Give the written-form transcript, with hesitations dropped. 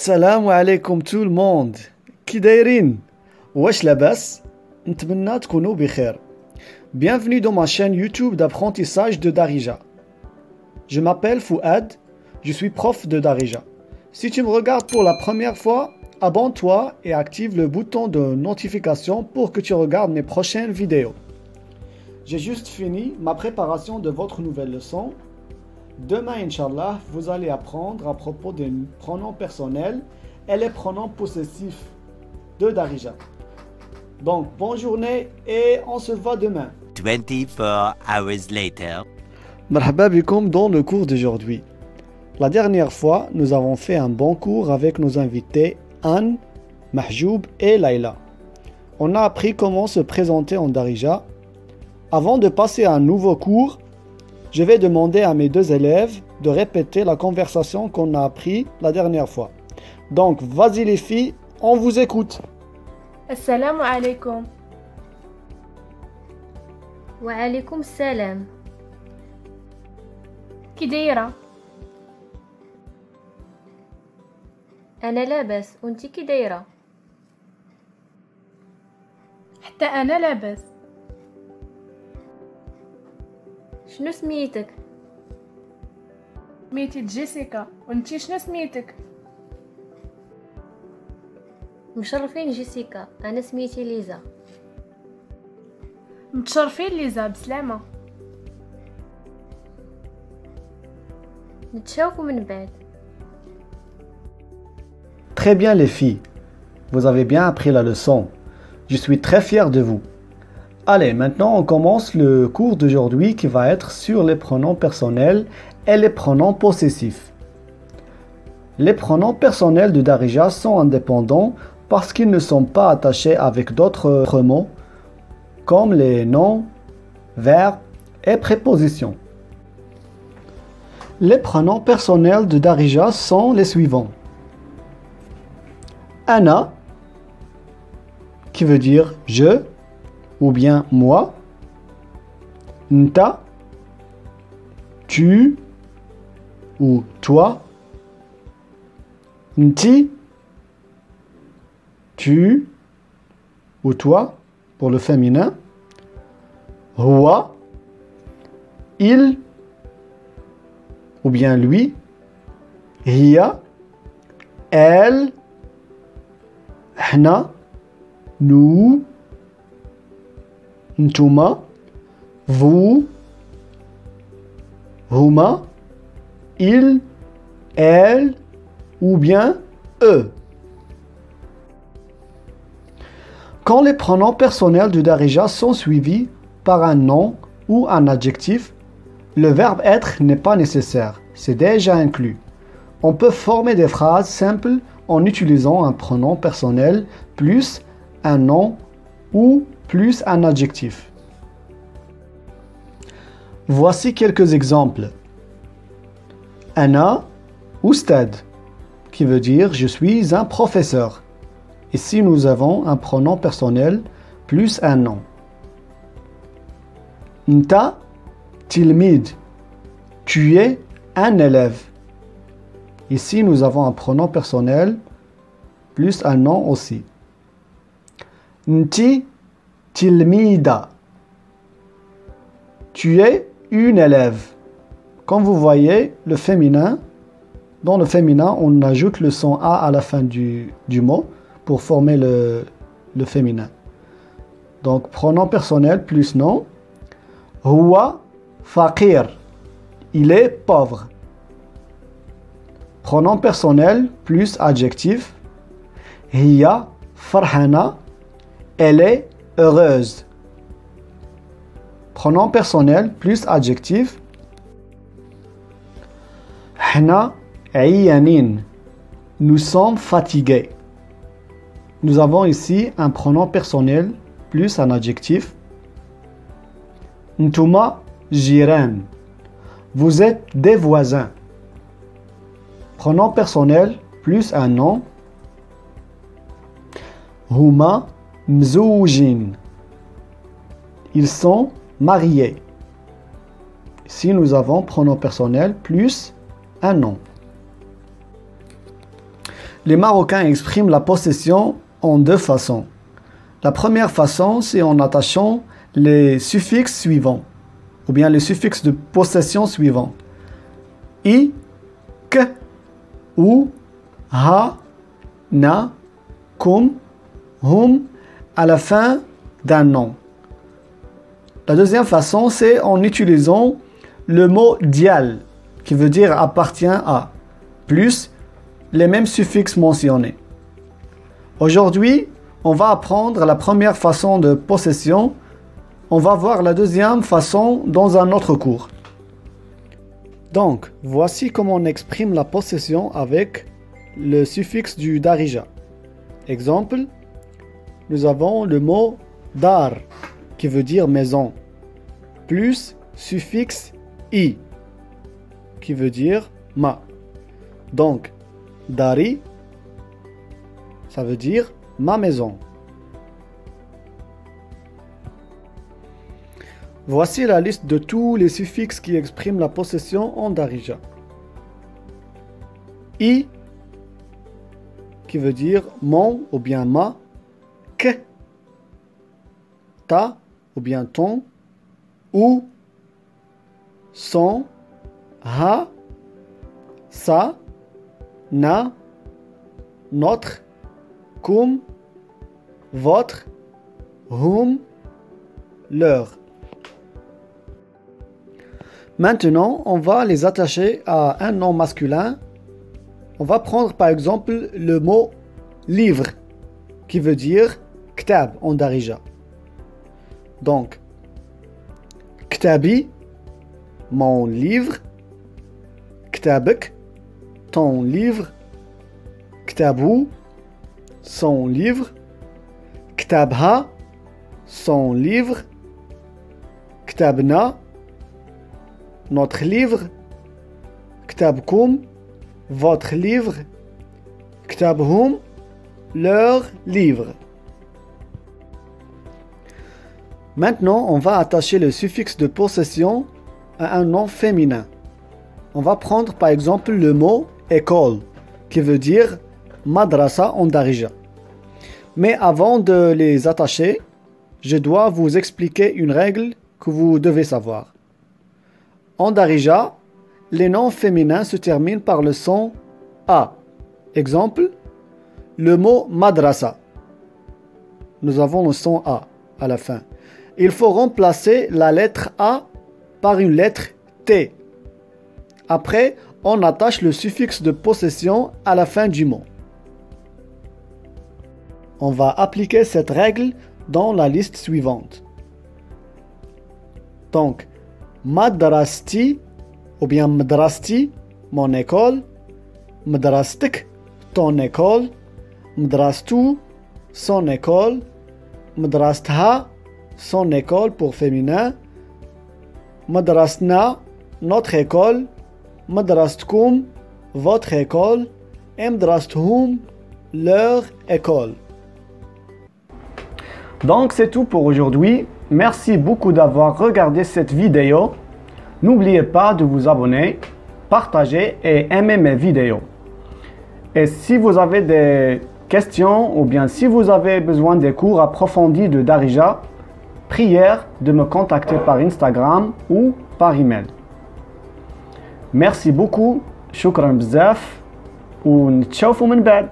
السلام عليكم tout le monde. كي دايرين؟ واش لاباس؟ نتمنى تكونوا بخير. Bienvenue dans ma chaîne YouTube d'apprentissage de Darija. Je m'appelle Fouad, je suis prof de Darija. Si tu me regardes pour la première fois, abonne-toi et active le bouton de notification pour que tu regardes mes prochaines vidéos. J'ai juste fini ma préparation de votre nouvelle leçon. Demain, Inch'Allah, vous allez apprendre à propos des pronoms personnels et les pronoms possessifs de Darija. Donc, bonne journée et on se voit demain. 24 hours later. Marhaba bikoum dans le cours d'aujourd'hui. La dernière fois, nous avons fait un bon cours avec nos invités Anne, Mahjoub et Laila. On a appris comment se présenter en Darija. Avant de passer à un nouveau cours, je vais demander à mes deux élèves de répéter la conversation qu'on a appris la dernière fois. Donc, vas-y les filles, on vous écoute. Assalamu alaikum. Wa alaikum salam. كي دايرة؟ أنا لاباس وانتي كي دايرة؟ حتى أنا لاباس. شنو سميتك؟ سميتي جيسيكا، وانتي شنو سميتك؟ مشرفين جيسيكا، أنا سميتي ليزا. متشرفين ليزا، بسلامة. نتشاوفوا من بعد. Très bien les filles, vous avez bien appris la leçon. Je suis très fier de vous. Allez, maintenant on commence le cours d'aujourd'hui qui va être sur les pronoms personnels et les pronoms possessifs. Les pronoms personnels de Darija sont indépendants parce qu'ils ne sont pas attachés avec d'autres mots comme les noms, verbes et prépositions. Les pronoms personnels de Darija sont les suivants. Ana, qui veut dire je ou bien moi. Nta, tu ou toi. Nti, tu ou toi pour le féminin. Huwa, il ou bien lui. Hiya, elle. Hna, nous. Ntuma, vous. Huma, il, elle ou bien eux. Quand les pronoms personnels de Darija sont suivis par un nom ou un adjectif, le verbe être n'est pas nécessaire, c'est déjà inclus. On peut former des phrases simples en utilisant un pronom personnel plus un nom ou plus un adjectif. Voici quelques exemples. Ana Oustad, qui veut dire je suis un professeur. Ici nous avons un pronom personnel plus un nom. Nta Tilmid, tu es un élève. Ici nous avons un pronom personnel plus un nom aussi. Nti Tilmida, tu es une élève. Comme vous voyez, le féminin, dans le féminin, on ajoute le son A à la fin du mot pour former le féminin. Donc, pronom personnel plus nom. Huwa faqir, il est pauvre. Pronom personnel plus adjectif. Hiya farhana, elle est heureuse. Pronom personnel plus adjectif. Hna ayanin, nous sommes fatigués. Nous avons ici un pronom personnel plus un adjectif. Ntuma jiran, vous êtes des voisins. Pronom personnel plus un nom. Huma mzoujin, ils sont mariés. Ici nous avons pronom personnel plus un nom. Les Marocains expriment la possession en deux façons. La première façon, c'est en attachant les suffixes suivants, ou bien les suffixes de possession suivants. I, k, ou, ha, na, kum, hum, à la fin d'un nom. La deuxième façon, c'est en utilisant le mot dial, qui veut dire appartient à, plus les mêmes suffixes mentionnés. Aujourd'hui, on va apprendre la première façon de possession. On va voir la deuxième façon dans un autre cours. Donc, voici comment on exprime la possession avec le suffixe du darija. Exemple, nous avons le mot dar, qui veut dire maison, plus suffixe i, qui veut dire ma. Donc, dari, ça veut dire ma maison. Voici la liste de tous les suffixes qui expriment la possession en darija. I, qui veut dire mon ou bien ma. K, ta ou bien ton. Ou, son. Ha, sa, na, notre, kum, votre, hum, leur. Maintenant, on va les attacher à un nom masculin. On va prendre par exemple le mot livre, qui veut dire ktab en darija. Donc, ktabi, mon livre. Ktabek, ton livre. Ktabou, son livre. Ktabha, son livre. Ktabna, notre livre. Ktabkoum, votre livre. Ktabhum, leur livre. Maintenant, on va attacher le suffixe de possession à un nom féminin. On va prendre par exemple le mot école, qui veut dire madrasa en darija. Mais avant de les attacher, je dois vous expliquer une règle que vous devez savoir. En darija, les noms féminins se terminent par le son A. Exemple, le mot madrasa. Nous avons le son A à la fin. Il faut remplacer la lettre A par une lettre T. Après, on attache le suffixe de possession à la fin du mot. On va appliquer cette règle dans la liste suivante. Donc, madrasti ou bien madrasti, mon école. Madrastik, ton école. Madrastou, son école. Madrastha, son école pour féminin. Madrastna, notre école. Madrastkoum, votre école. Et madrasthum, leur école. Donc c'est tout pour aujourd'hui. Merci beaucoup d'avoir regardé cette vidéo. N'oubliez pas de vous abonner, partager et aimer mes vidéos. Et si vous avez des questions ou bien si vous avez besoin des cours approfondis de Darija, prière de me contacter par Instagram ou par email. Merci beaucoup. Shukran bzaf. ونتشوفوا من بعد.